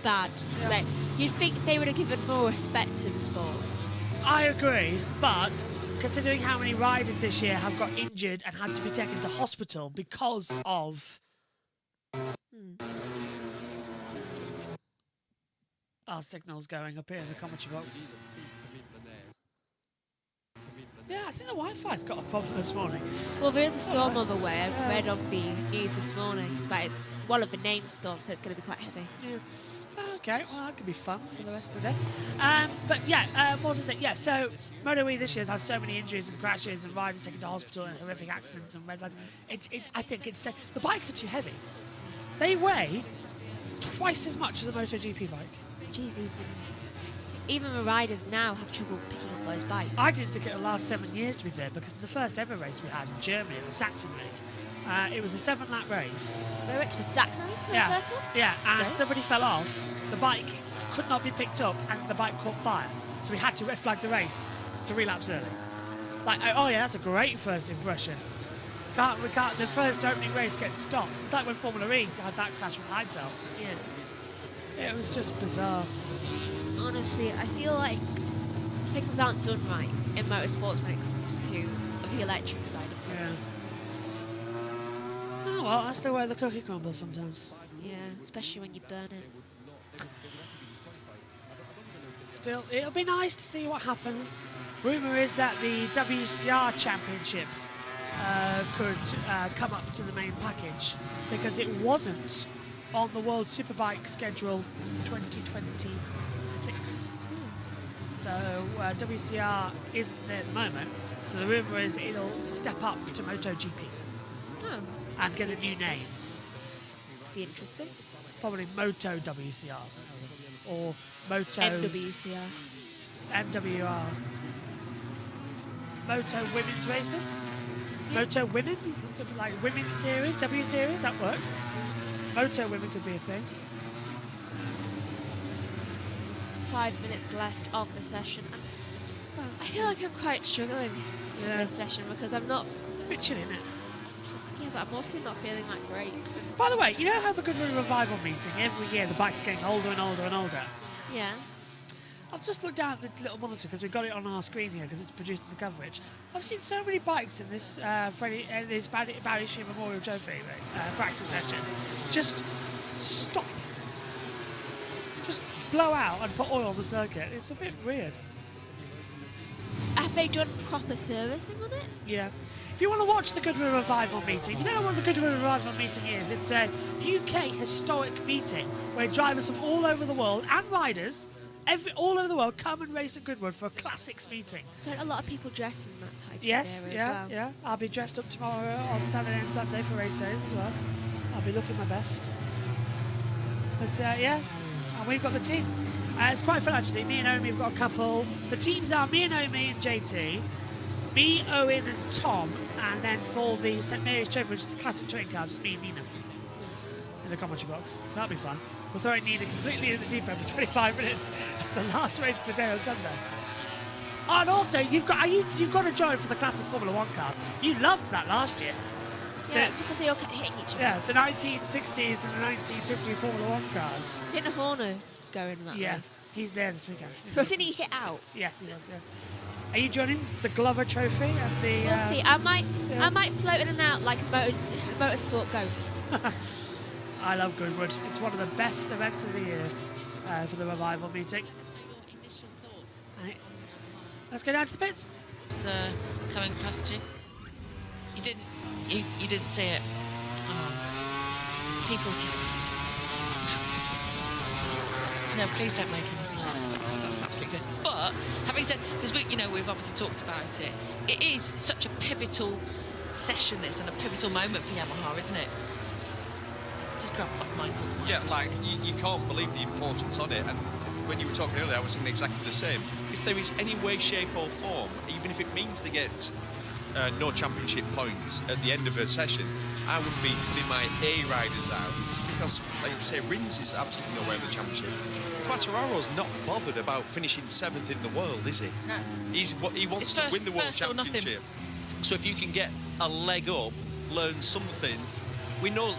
bad to say. You'd think they would have given more respect to the sport.
I agree, but considering how many riders this year have got injured and had to be taken to hospital because of... Our signal's going up here in the commentary box. Yeah, I think the Wi-Fi's got a problem this morning.
Well, there is a storm on the way. I read on the news this morning that it's one of the named storms, so it's going to be quite heavy.
Yeah. Okay, well, that could be fun for the rest of the day. But yeah, what was I saying? Yeah, so Moto E this year has had so many injuries and crashes and riders taken to hospital and horrific accidents and red flags. I think it's the bikes are too heavy. They weigh twice as much as a MotoGP bike.
Jeez, even the riders now have trouble picking up those bikes.
I didn't think it would last 7 years, to be fair, because in the first ever race we had in Germany at the Sachsenring, it was a 7-lap race.
They went to the Saxony for the first one?
Yeah, and
Okay.
somebody fell off, the bike could not be picked up, and the bike caught fire. So we had to red flag the race 3 laps early. Like, oh yeah, that's a great first impression. The first opening race gets stopped. It's like when Formula E had that crash with Heidfeld.
Yeah.
It was just bizarre.
Honestly, I feel like things aren't done right in motorsports when it comes to the electric side of things.
Oh well, that's the way the cookie crumbles sometimes.
Yeah, especially when you burn it.
Still, it'll be nice to see what happens. Rumour is that the WCR Championship could come up to the main package because it wasn't on the World Superbike schedule for 2026. So WCR isn't there at the moment. So the rumour is it'll step up to MotoGP
Oh,
and get a new name.
be interesting.
Probably Moto WCR or Moto
MWCR.
MWR. Moto Women's Racing? Moto Women? Like Women's Series, W Series, that works. Moto Women could be a thing.
5 minutes left of the session. I feel like I'm quite struggling in this session because I'm not...
A bit chilly, isn't it?
Yeah, but I'm also not feeling that great.
By the way, you know how the Goodwin Revival meeting, every year the bike's getting older and older and older?
Yeah.
I've just looked down at the little monitor because we've got it on our screen here because it's producing the coverage. I've seen so many bikes in this Barry Shear Memorial Trophy practice session just stop. Just blow out and put oil on the circuit. It's a bit weird.
Have they done proper servicing on it?
Yeah. If you want to watch the Goodwin Revival meeting, if you don't know what the Goodwin Revival meeting is, it's a UK historic meeting where drivers from all over the world and riders all over the world come and race at Goodwood for a classics meeting.
Don't a lot of people dress in that type
Yes,
of
yeah,
as well?
yeah. I'll be dressed up tomorrow on Saturday and Sunday for race days as well. I'll be looking my best. But yeah, and we've got the team. It's quite fun actually. Me and Omi have got a couple. The teams are me and Omi and JT, me, Owen and Tom, and then for the St Mary's Trophy, which is the classic touring cars, it's me and Nina in the commentary box. So that'll be fun. We're throwing Nina completely in the deep end for 25 minutes. It's the last race of the day on Sunday. Oh, and also, you've got to join for the classic Formula 1 cars. You loved that last year.
Yeah, it's because they all kept hitting each other.
Yeah, the 1960s and the 1950 Formula 1 cars.
Didn't Horner go in that
Yeah,
race?
he's there this weekend.
Wasn't he hit out?
Yes, he was, yeah. Are you joining the Glover Trophy and the...
We'll see. I might float in and out like a motorsport ghost.
I love Goodwood. It's one of the best events of the year for the Revival meeting.
Initial thoughts.
Right. Let's go down to the pits.
It's coming past you. You didn't see it. P40. No, please don't make him laugh. That's absolutely good. But having said, because we've obviously talked about it. It is such a pivotal session, this, and a pivotal moment for Yamaha, isn't it? Just grab up Michael's mic.
Yeah, like you can't believe the importance on it, and
when you were talking earlier, I was thinking exactly the same. If there is any way, shape or form, even if it means they get no championship points at the end of a session, I would be putting my A riders out because, like you say, Rins is absolutely nowhere in the championship. Quartararo's not bothered about finishing 7th in the world, is he?
No.
He wants to win the world championship. So if you can get a leg up, learn something. We know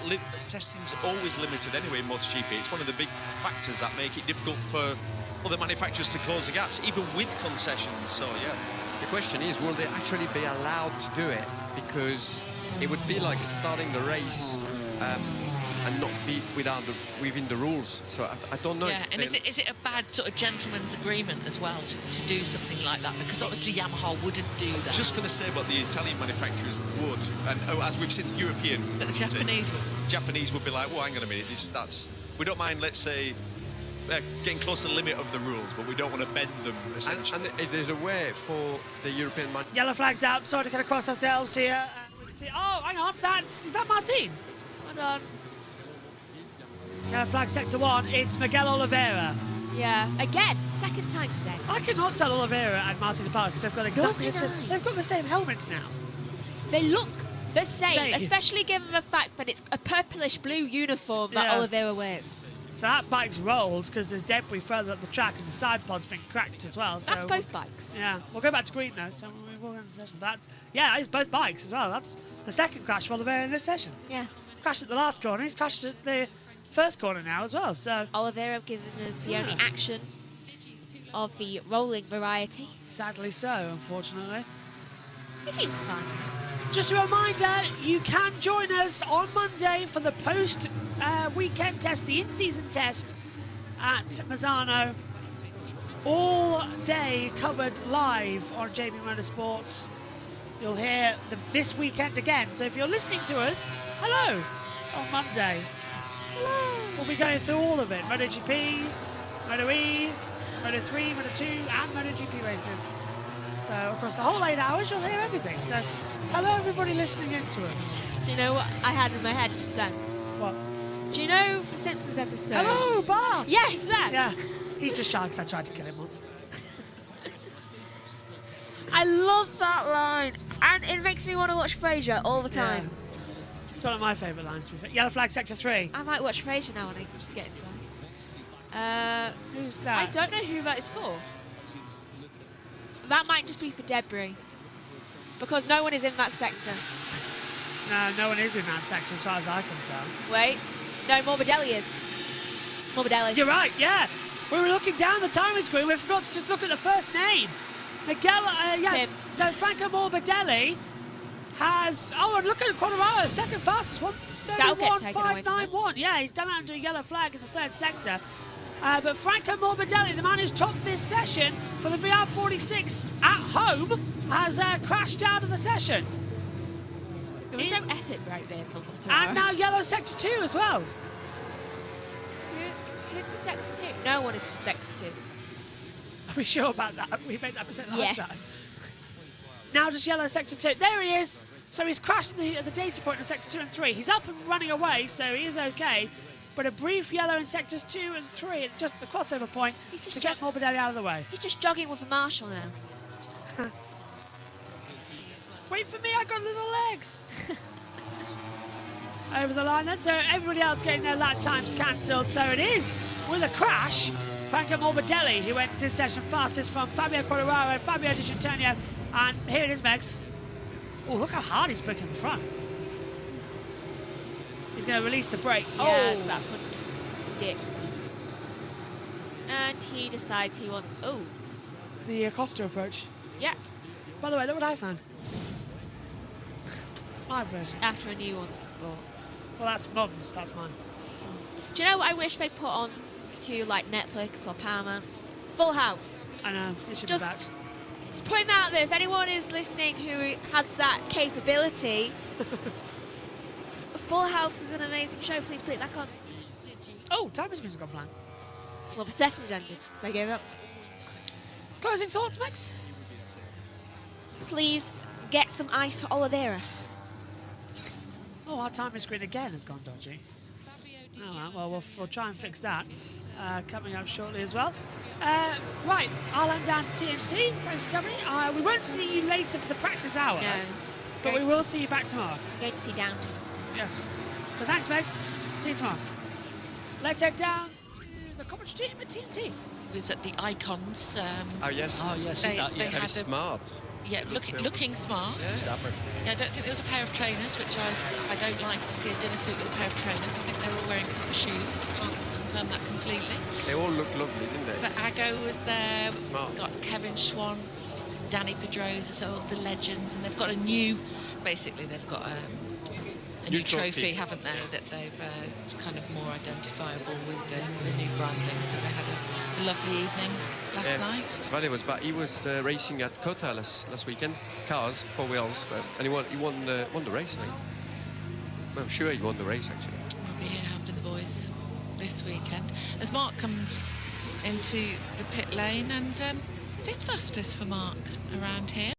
testing's always limited anyway in MotoGP. It's one of the big factors that make it difficult for other manufacturers to close the gaps, even with concessions. So yeah.
The question is, will they actually be allowed to do it? Because it would be like starting the race and not be within the rules. So I don't know.
Yeah, and is it a bad sort of gentleman's agreement as well to do something like that? Because obviously Yamaha wouldn't do that.
Just going to say about the Italian manufacturers would, and as we've seen, European.
But the Japanese would.
Japanese would be like, well, hang on a minute, we don't mind, let's say, getting close to the limit of the rules, but we don't want to bend them, essentially.
And there's a way for the European
Yellow flag's out. Sorry to get across ourselves here. Oh, hang on. Is that Martin? Hold on. Yellow flag sector 1. It's Miguel Oliveira.
Yeah, again, second time today.
I cannot tell Oliveira and Martin apart because they've got exactly the same. They've got the same helmets now.
They look the same, especially given the fact that it's a purplish blue uniform that Oliveira wears.
So that bike's rolled because there's debris further up the track and the side pod's been cracked as well. So
that's both bikes.
Yeah, we'll go back to green now. So we'll go into the session. But yeah, it's both bikes as well. That's the second crash for Oliveira in this session.
Yeah.
Crashed at the last corner. He's crashed at the first corner now as well. So
Oliveira giving us the only action of the rolling variety.
Sadly so, unfortunately.
It seems fun.
Just a reminder, you can join us on Monday for the post-weekend test, the in-season test at Mazzano. All day covered live on JB Motorsports. You'll hear this weekend again. So if you're listening to us, hello, on Monday. Hello. We'll be going through all of it. MotoGP, Moto E, Moto 3, Moto 2 and MotoGP races. So across the whole 8 hours, you'll hear everything. So hello, everybody listening in to us.
Do you know what I had in my head just then?
What?
Do you know the Simpsons episode?
Hello, Bart!
Yes, that!
Yeah, he's just shy because I tried to kill him once.
I love that line. And it makes me want to watch Frasier all the time.
Yeah. It's one of my favourite lines, to be fair. Yellow flag, sector 3.
I might watch Frasier now when I get inside.
Who's that?
I don't know who that is for. That might just be for debris. Because no one is in that sector.
No one is in that sector as far as I can tell.
Wait. No, Morbidelli is. Morbidelli.
You're right, yeah. We were looking down the timing screen. We forgot to just look at the first name. Miguel, yeah. So Franco Morbidelli has... Oh, and look at Quartararo, second fastest. 1:31.591. Yeah, he's done out into a yellow flag in the third sector. But Franco Morbidelli, the man who's topped this session for the VR46 at home, has crashed out of the session.
There was no effort right there from Quartararo.
And now yellow sector 2 as well.
Who's in sector 2? No one is in sector 2.
Are we sure about that? We made that mistake last
time.
Now just yellow sector 2. There he is. So he's crashed at the data point in sector 2 and 3. He's up and running away, so he is okay. But a brief yellow in sectors 2 and 3 at just the crossover point to get Morbidelli out of the way.
He's just jogging with a marshal now.
Wait for me, I got little legs. Over the line then, so everybody else getting their lap times cancelled. So it is, with a crash, Franco Morbidelli, who went this session fastest from Fabio Quartararo, Fabio Di Giannantonio, and here it is, Megs. Oh, look how hard he's braking in front. He's going to release the brake.
Yeah, that foot just dips. And he decides he wants... Oh.
The Acosta approach.
Yeah.
By the way, look what I found. My version.
After a new one.
Well, that's Mum's, that's mine.
Do you know what I wish they'd put on to, like, Netflix or Paramount? Full House.
I know, it should be back.
Just putting that out there, if anyone is listening who has that capability... Full House is an amazing show. Please put it back on.
Oh, time is music on plan.
Well, the session ended. They gave up.
Closing thoughts, Max?
Please get some ice for Oliveira.
Oh, our timing screen again has gone dodgy. Oh, well, we'll try and fix that. Coming up shortly as well. Right, I'll hand down to TNT. Thanks for coming. We won't see you later for the practice hour,
No.
but we will see you back tomorrow.
Going to see Downton.
Yes. So thanks, Megs. See you tomorrow. Let's head down to the commentary team at TNT.
It was at the Icons.
Oh, yes.
Oh, yes,
They-
that,
they
yeah.
had
Very
a-
smart.
Yeah, looking smart.
Stammer.
Yeah, I don't think there was a pair of trainers, which I don't like to see a dinner suit with a pair of trainers. I think they're all wearing proper shoes. Can't confirm that completely.
They all looked lovely, didn't they?
But Ago was there.
Smart.
We've got Kevin Schwantz, Danny Pedrosa, so all the legends, and they've got a new. Basically, they've got a new trophy, haven't they? That they've kind of more identifiable with the new branding. So they had a lovely evening last night.
Svali was back. He was racing at Kota last weekend. Cars, 4 wheels, and he won the race. I think. I'm sure he won the race actually.
We'll be here helping the boys this weekend as Mark comes into the pit lane, and fifth fastest for Mark around here.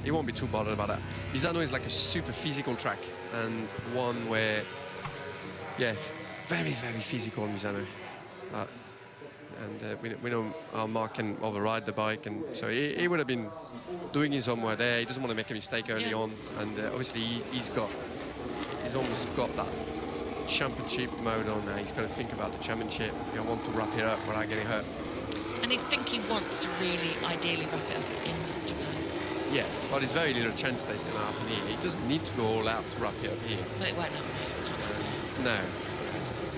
He won't be too bothered about that. Misano is like a super physical track, and one where, yeah, very, very physical Misano. And we know our Mark can override the bike, and so he would have been doing his homework there. He doesn't want to make a mistake early on, and obviously he's almost got that championship mode on now. He's got to think about the championship. He'll want to wrap it up without getting hurt.
And I think he wants to really, ideally, wrap it up in Japan.
Yeah, but there's very little chance that it's going to happen here. He doesn't need to go all out to wrap it up here.
But it won't happen here.
No,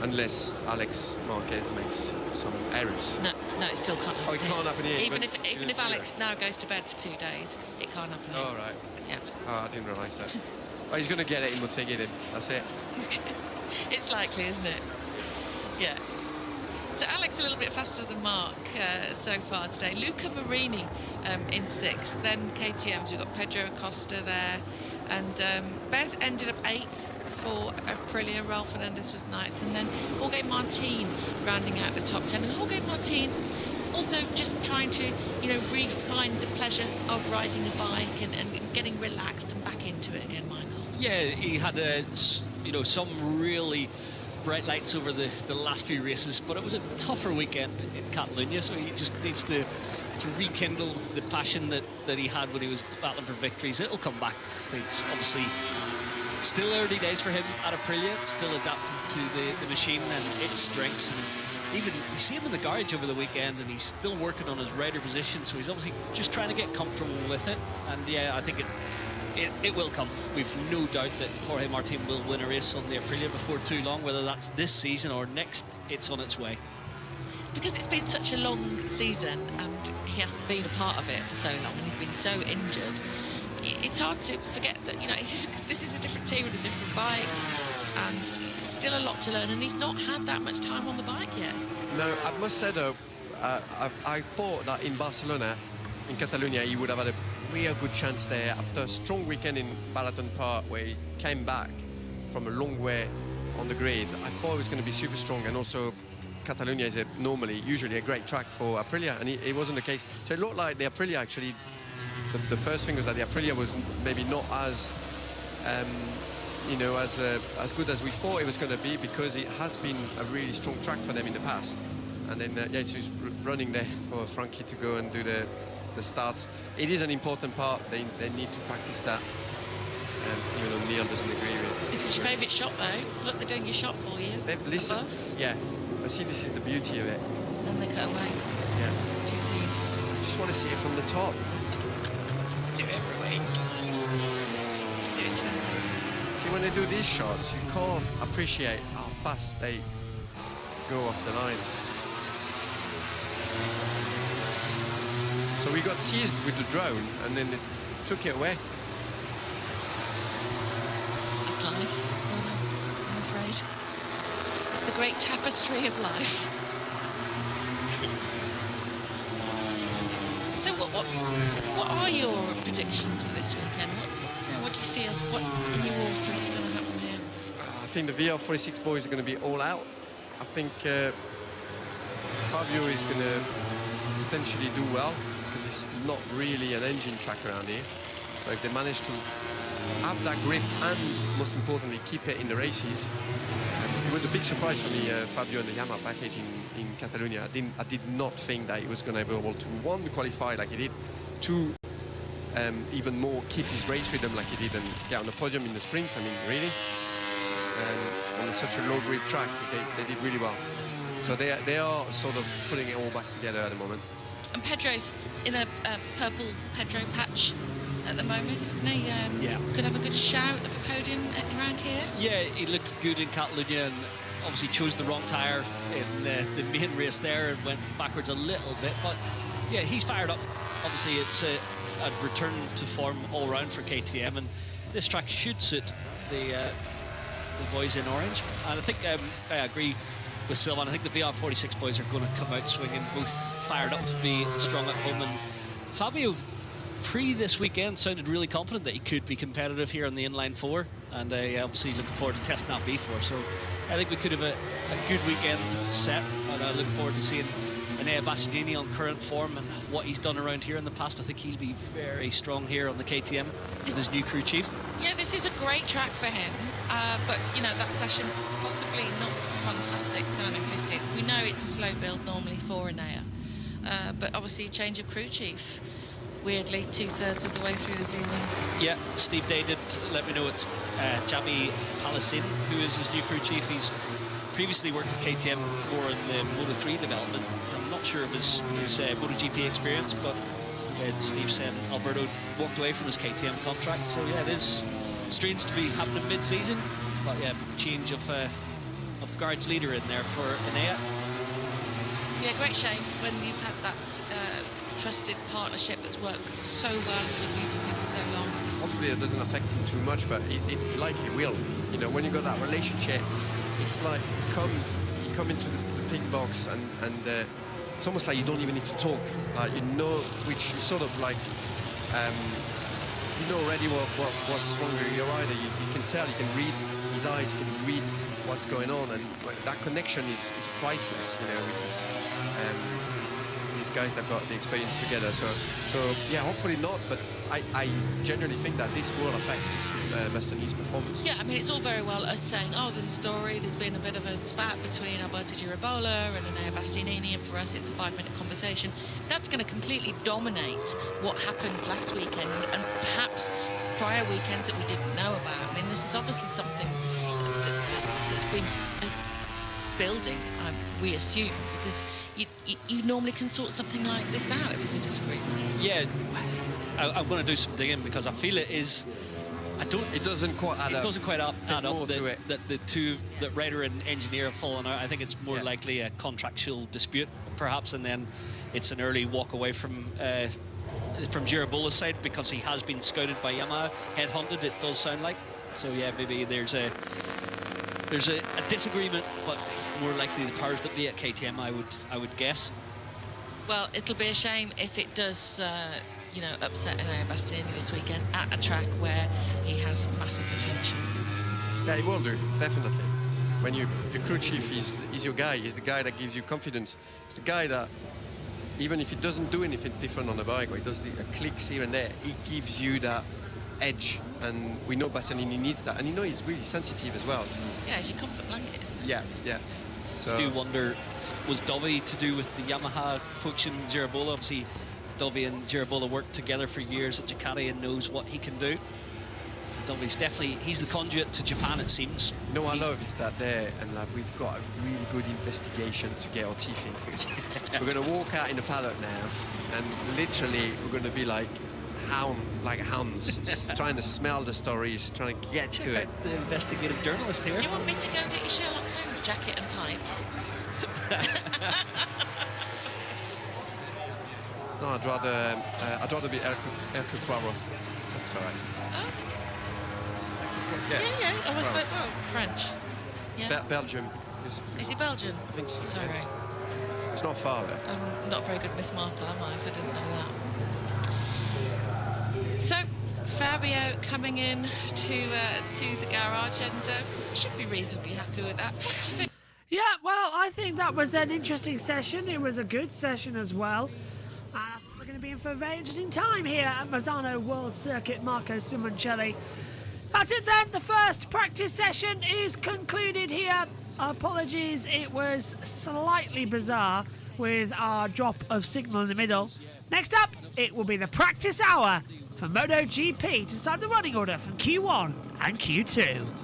unless Alex Marquez makes some errors.
No, it still can't happen.
Oh, it can't happen here.
Even if Alex now goes to bed for 2 days, it can't happen here.
All right.
Yeah.
Oh, I didn't realise that. Oh, he's going to get it and we'll take it in. That's it.
It's likely, isn't it? Yeah. So Alex a little bit faster than Mark so far today. Luca Marini in 6th. Then KTMs, we've got Pedro Acosta there. And Bez ended up 8th for Aprilia. Ralph Fernandez was 9th. And then Jorge Martin rounding out the top 10. And Jorge Martin also just trying to, re-find the pleasure of riding a bike and getting relaxed and back into it again, Michael.
Yeah, he had some really bright lights over the last few races, but it was a tougher weekend in Catalunya, so he just needs to rekindle the passion that he had when he was battling for victories. It'll come back. It's obviously still early days for him at Aprilia, still adapting to the machine and its strengths. And even we see him in the garage over the weekend, and he's still working on his rider position, so he's obviously just trying to get comfortable with it. And yeah, I think it will come. We've no doubt that Jorge Martin will win a race on the Aprilia before too long, whether that's this season or next. It's on its way.
Because it's been such a long season and he hasn't been a part of it for so long, and he's been so injured, it's hard to forget that, this is a different team with a different bike, and still a lot to learn, and he's not had that much time on the bike yet.
No, I must say though, I thought that in Barcelona, in Catalonia, he would have had a real good chance there after a strong weekend in Balaton Park where he came back from a long way on the grid. I thought it was going to be super strong, and also Catalonia is usually a great track for Aprilia, and it wasn't the case. So it looked like the Aprilia actually, the first thing was that the Aprilia was maybe not as as good as we thought it was going to be, because it has been a really strong track for them in the past. And then it's just running there for Frankie to go and do the starts. It is an important part. They need to practice that. Even though Neil doesn't agree with it.
This is your favourite shot though. Look, they're doing your shot for you.
They've listened.
Above.
Yeah. I see, this is the beauty of it.
Then they cut away.
Yeah.
Too soon.
I just want to see it from the top.
Do it every week. Do it every week.
See, when they do these shots, you can't appreciate how fast they go off the line. So we got teased with the drone, and then it took it away.
It's life, I'm afraid. It's the great tapestry of life. So what are your predictions for this weekend? What do you feel? What in your water is going to happen here?
I think the VR46 boys are going to be all out. I think Fabio is going to potentially do well, because it's not really an engine track around here. So if they manage to have that grip and, most importantly, keep it in the races, was a big surprise for me, Fabio and the Yamaha package in Catalonia. I did not think that he was going to be able to, one, qualify like he did, two, even more keep his race rhythm like he did and get on the podium in the sprint. I mean, really. On such a low grid track, they did really well. So they are sort of putting it all back together at the moment.
And Pedro's in a purple Pedro patch at the moment, isn't he?
Yeah.
Could have a good shout of a podium around here.
Yeah, he looked good in Catalonia and obviously chose the wrong tyre in the main race there and went backwards a little bit. But yeah, he's fired up. Obviously, it's a return to form all round for KTM, and this track should suit the boys in orange. And I think I agree with Sylvain. I think the VR46 boys are going to come out swinging, both fired up to be strong at home. And Fabio, pre this weekend, sounded really confident that he could be competitive here on the inline 4, and obviously looking forward to testing that B4. So I think we could have a good weekend set, and I look forward to seeing Enea Bastianini on current form and what he's done around here in the past. I think he'll be very strong here on the KTM with his new crew chief.
Yeah, this is a great track for him, but you know, that session possibly not fantastic, 950. We know it's a slow build normally for Enea, but obviously change of crew chief. Weirdly, 2/3 of the way through the season.
Yeah, Steve Day did let me know it's Javi Palacin who is his new crew chief. He's previously worked with KTM more in the Moto3 development. I'm not sure of his MotoGP experience, but Steve said Alberto walked away from his KTM contract. So yeah, it is strange to be happening mid-season, but yeah, change of garage leader in there for Enea.
Yeah, great shame when you've had that trusted partnership that's worked so well, so beautifully for so long.
Hopefully it doesn't affect him too much, but it likely will. You know, when you got that relationship, it's like you come into the pit box and it's almost like you don't even need to talk. Like, you know, which is sort of like, you know already what's wrong with your rider. You can tell, you can read his eyes, you can read what's going on, and that connection is priceless, you know, with these guys that got the experience together. So yeah, hopefully not, but I genuinely think that this will affect Bastianini's performance.
Yeah, I mean, it's all very well us saying, oh, there's a story, there's been a bit of a spat between Alberto Girabola and Enea Bastianini, and for us it's a 5-minute conversation. That's going to completely dominate what happened last weekend and perhaps prior weekends that we didn't know about. I mean, this is obviously something that's been building, we assume, because you normally can sort something like this out if it's a disagreement.
Yeah, I'm going to do some digging because I feel it is.
It doesn't quite add up.
It doesn't quite add up
that
the two, that rider and engineer have fallen out. I think it's more likely a contractual dispute, perhaps, and then it's an early walk away from Girabola's side because he has been scouted by Yamaha, headhunted. It does sound like. So yeah, maybe there's a disagreement, but more likely the powers that be at KTM, I would guess.
Well, it'll be a shame if it does, you know, upset Enea Bastianini this weekend at a track where he has massive potential.
Yeah, it will do, definitely. When your crew chief is your guy, he's the guy that gives you confidence. It's the guy that, even if he doesn't do anything different on the bike, or he does clicks here and there, he gives you that edge, and we know Bastianini needs that, and you know he's really sensitive as well.
Yeah, he's your comfort blanket, isn't he?
Yeah. So
I do wonder, was Dovi to do with the Yamaha coaching Girabola? Obviously, Dovi and Girabola worked together for years at Ducati and knows what he can do. Dovi's definitely, he's the conduit to Japan, it seems.
No, I love is that there, and we've got a really good investigation to get our teeth into. We're going to walk out in the paddock now, and literally we're going to be like hounds, trying to smell the stories, trying to get to it.
The investigative journalist here.
Do you want me to go get your Sherlock Holmes jacket and pipe?
No, I'd rather be Erkut Poirot. That's all right.
Oh. Yeah. I was French. Yeah.
Belgium.
Is he Belgian?
I think so.
Sorry.
It's not far though.
I'm not very good Miss Marple, am I, if I didn't know that. So, Fabio coming in to the garage, and should be reasonably happy with that. What do you think?
Yeah, well, I think that was an interesting session. It was a good session as well. We're going to be in for a very interesting time here at Mazzano World Circuit. Marco Simoncelli That's it then. The first practice session is concluded here. Apologies, it was slightly bizarre with our drop of signal in the middle. Next up, it will be the practice hour for MotoGP to decide the running order from Q1 and Q2.